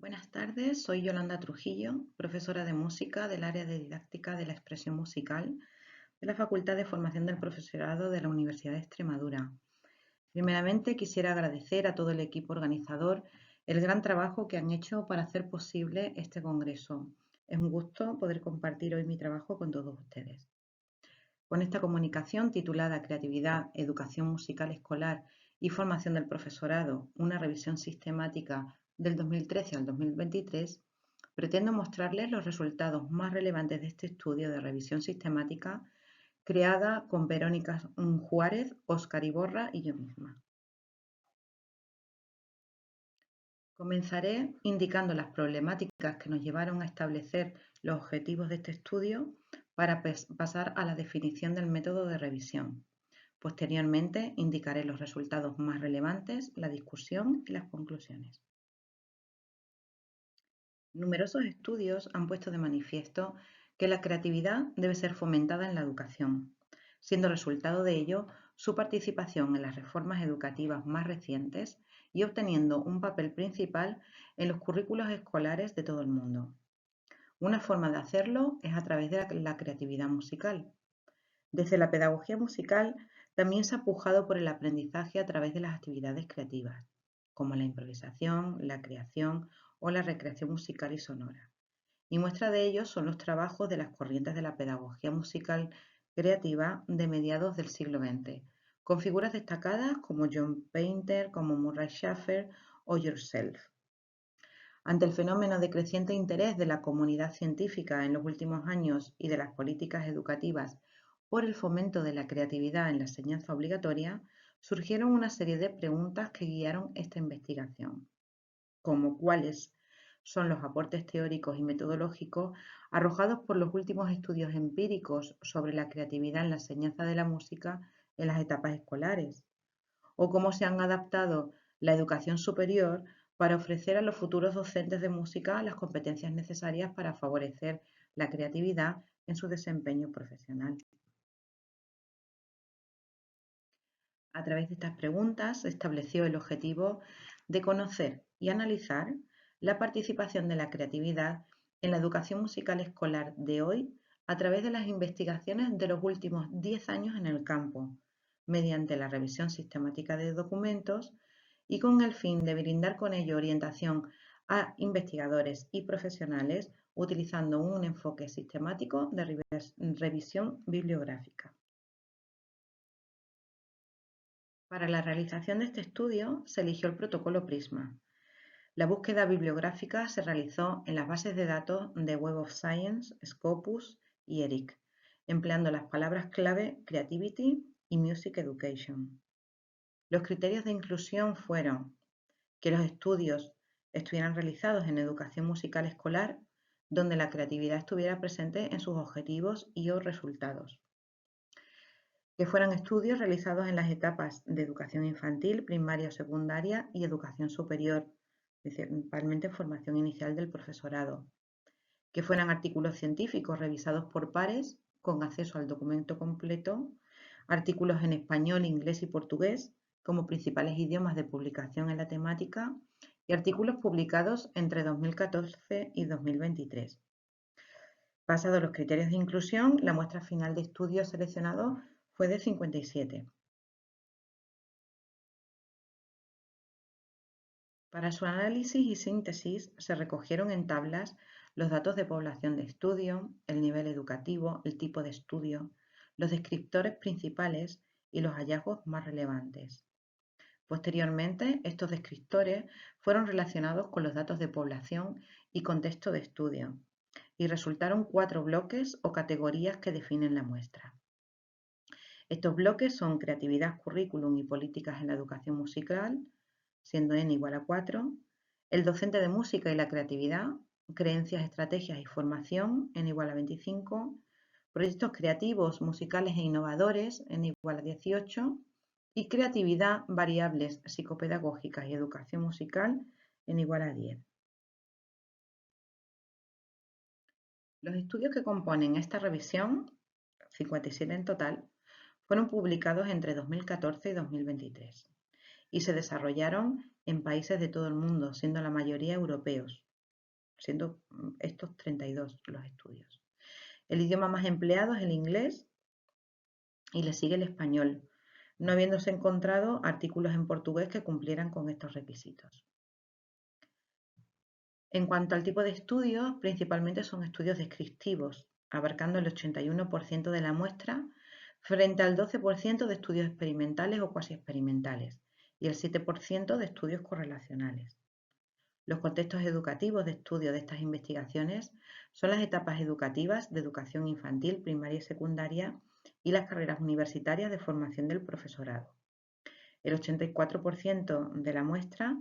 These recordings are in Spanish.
Buenas tardes, soy Yolanda Trujillo, profesora de música del área de didáctica de la expresión musical de la Facultad de Formación del Profesorado de la Universidad de Extremadura. Primeramente, quisiera agradecer a todo el equipo organizador el gran trabajo que han hecho para hacer posible este congreso. Es un gusto poder compartir hoy mi trabajo con todos ustedes. Con esta comunicación titulada Creatividad, Educación Musical Escolar y Formación del Profesorado, una revisión sistemática del 2013 al 2023, pretendo mostrarles los resultados más relevantes de este estudio de revisión sistemática creada con Verónica Juárez, Óscar Iborra y yo misma. Comenzaré indicando las problemáticas que nos llevaron a establecer los objetivos de este estudio para pasar a la definición del método de revisión. Posteriormente, indicaré los resultados más relevantes, la discusión y las conclusiones. Numerosos estudios han puesto de manifiesto que la creatividad debe ser fomentada en la educación, siendo resultado de ello su participación en las reformas educativas más recientes y obteniendo un papel principal en los currículos escolares de todo el mundo. Una forma de hacerlo es a través de la creatividad musical. Desde la pedagogía musical también se ha pujado por el aprendizaje a través de las actividades creativas, como la improvisación, la creación o la recreación musical y sonora. Y muestra de ello son los trabajos de las corrientes de la pedagogía musical creativa de mediados del siglo XX, con figuras destacadas como John Painter, como Murray Schafer o Yourself. Ante el fenómeno de creciente interés de la comunidad científica en los últimos años y de las políticas educativas por el fomento de la creatividad en la enseñanza obligatoria, surgieron una serie de preguntas que guiaron esta investigación, como cuáles son los aportes teóricos y metodológicos arrojados por los últimos estudios empíricos sobre la creatividad en la enseñanza de la música en las etapas escolares, o cómo se han adaptado la educación superior para ofrecer a los futuros docentes de música las competencias necesarias para favorecer la creatividad en su desempeño profesional. A través de estas preguntas se estableció el objetivo de conocer y analizar la participación de la creatividad en la educación musical escolar de hoy a través de las investigaciones de los últimos 10 años en el campo, mediante la revisión sistemática de documentos y con el fin de brindar con ello orientación a investigadores y profesionales utilizando un enfoque sistemático de revisión bibliográfica. Para la realización de este estudio se eligió el protocolo PRISMA. La búsqueda bibliográfica se realizó en las bases de datos de Web of Science, Scopus y ERIC, empleando las palabras clave Creativity y Music Education. Los criterios de inclusión fueron que los estudios estuvieran realizados en educación musical escolar, donde la creatividad estuviera presente en sus objetivos y o resultados. Que fueran estudios realizados en las etapas de educación infantil, primaria o secundaria y educación superior, principalmente formación inicial del profesorado. Que fueran artículos científicos revisados por pares con acceso al documento completo, artículos en español, inglés y portugués como principales idiomas de publicación en la temática y artículos publicados entre 2014 y 2023. Basados los criterios de inclusión, la muestra final de estudios seleccionados fue de 57. Para su análisis y síntesis se recogieron en tablas los datos de población de estudio, el nivel educativo, el tipo de estudio, los descriptores principales y los hallazgos más relevantes. Posteriormente, estos descriptores fueron relacionados con los datos de población y contexto de estudio, y resultaron 4 bloques o categorías que definen la muestra. Estos bloques son creatividad, currículum y políticas en la educación musical, siendo n igual a 4, el docente de música y la creatividad, creencias, estrategias y formación, n igual a 25, proyectos creativos, musicales e innovadores, n igual a 18, y creatividad, variables psicopedagógicas y educación musical, n igual a 10. Los estudios que componen esta revisión, 57 en total, fueron publicados entre 2014 y 2023 y se desarrollaron en países de todo el mundo, siendo la mayoría europeos, siendo estos 32 los estudios. El idioma más empleado es el inglés y le sigue el español, no habiéndose encontrado artículos en portugués que cumplieran con estos requisitos. En cuanto al tipo de estudios, principalmente son estudios descriptivos, abarcando el 81% de la muestra, frente al 12% de estudios experimentales o cuasi experimentales y el 7% de estudios correlacionales. Los contextos educativos de estudio de estas investigaciones son las etapas educativas de educación infantil, primaria y secundaria y las carreras universitarias de formación del profesorado. El 84% de la muestra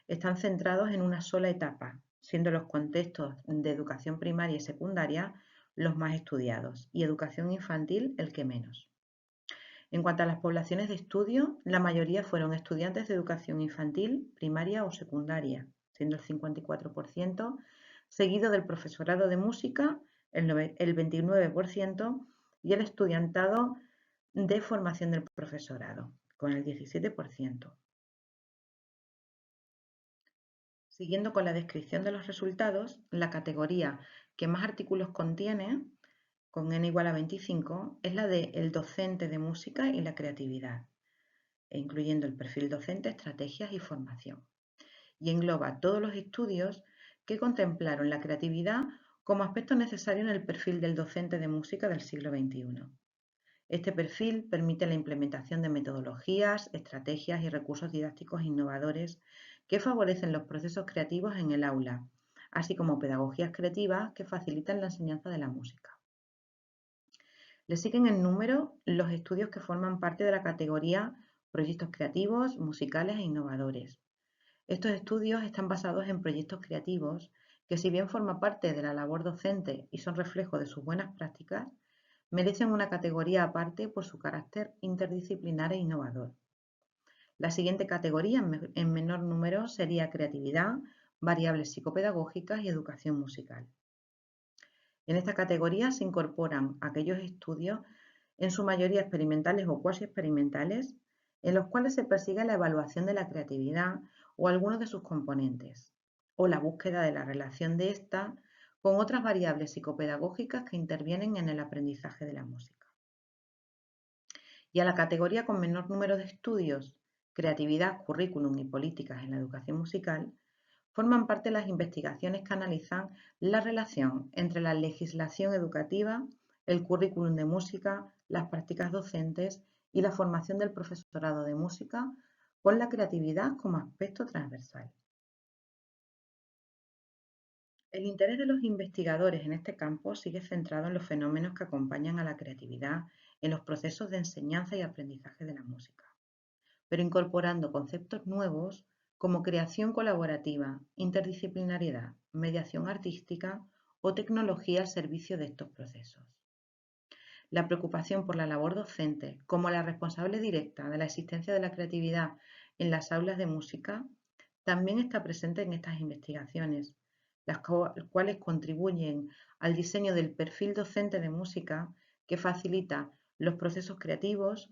están centrados en una sola etapa, siendo los contextos de educación primaria y secundaria los más estudiados y educación infantil el que menos. En cuanto a las poblaciones de estudio, la mayoría fueron estudiantes de educación infantil, primaria o secundaria, siendo el 54%, seguido del profesorado de música, el 29%, y el estudiantado de formación del profesorado, con el 17%. Siguiendo con la descripción de los resultados, la categoría que más artículos contiene, con n igual a 25, es la de el docente de música y la creatividad, incluyendo el perfil docente, estrategias y formación. Y engloba todos los estudios que contemplaron la creatividad como aspecto necesario en el perfil del docente de música del siglo XXI. Este perfil permite la implementación de metodologías, estrategias y recursos didácticos innovadores que favorecen los procesos creativos en el aula, así como pedagogías creativas que facilitan la enseñanza de la música. Le siguen en número los estudios que forman parte de la categoría Proyectos creativos, musicales e innovadores. Estos estudios están basados en proyectos creativos que, si bien forman parte de la labor docente y son reflejo de sus buenas prácticas, merecen una categoría aparte por su carácter interdisciplinar e innovador. La siguiente categoría, en menor número, sería creatividad, variables psicopedagógicas y educación musical. En esta categoría se incorporan aquellos estudios, en su mayoría experimentales o cuasi experimentales, en los cuales se persigue la evaluación de la creatividad o algunos de sus componentes, o la búsqueda de la relación de esta con otras variables psicopedagógicas que intervienen en el aprendizaje de la música. Y a la categoría con menor número de estudios, creatividad, currículum y políticas en la educación musical, forman parte las investigaciones que analizan la relación entre la legislación educativa, el currículum de música, las prácticas docentes y la formación del profesorado de música con la creatividad como aspecto transversal. El interés de los investigadores en este campo sigue centrado en los fenómenos que acompañan a la creatividad en los procesos de enseñanza y aprendizaje de la música, pero incorporando conceptos nuevos como creación colaborativa, interdisciplinariedad, mediación artística o tecnología al servicio de estos procesos. La preocupación por la labor docente como la responsable directa de la existencia de la creatividad en las aulas de música también está presente en estas investigaciones, las cuales contribuyen al diseño del perfil docente de música que facilita los procesos creativos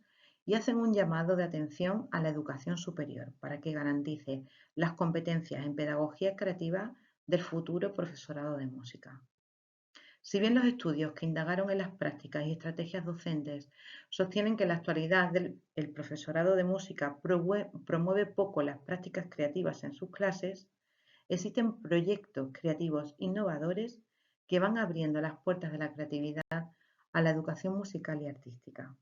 y hacen un llamado de atención a la educación superior para que garantice las competencias en pedagogía creativa del futuro profesorado de música. Si bien los estudios que indagaron en las prácticas y estrategias docentes sostienen que en la actualidad el profesorado de música promueve poco las prácticas creativas en sus clases, existen proyectos creativos innovadores que van abriendo las puertas de la creatividad a la educación musical y artística.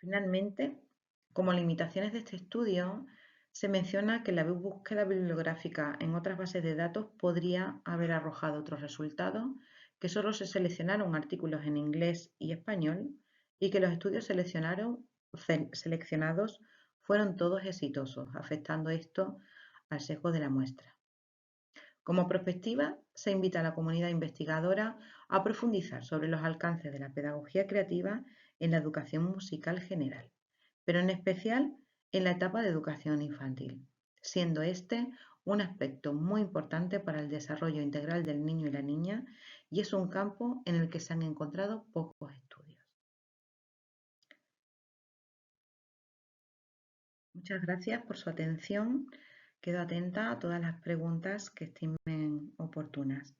Finalmente, como limitaciones de este estudio, se menciona que la búsqueda bibliográfica en otras bases de datos podría haber arrojado otros resultados, que solo se seleccionaron artículos en inglés y español y que los estudios seleccionados fueron todos exitosos, afectando esto al sesgo de la muestra. Como perspectiva, se invita a la comunidad investigadora a profundizar sobre los alcances de la pedagogía creativa en la educación musical general, pero en especial en la etapa de educación infantil, siendo este un aspecto muy importante para el desarrollo integral del niño y la niña y es un campo en el que se han encontrado pocos estudios. Muchas gracias por su atención. Quedo atenta a todas las preguntas que estimen oportunas.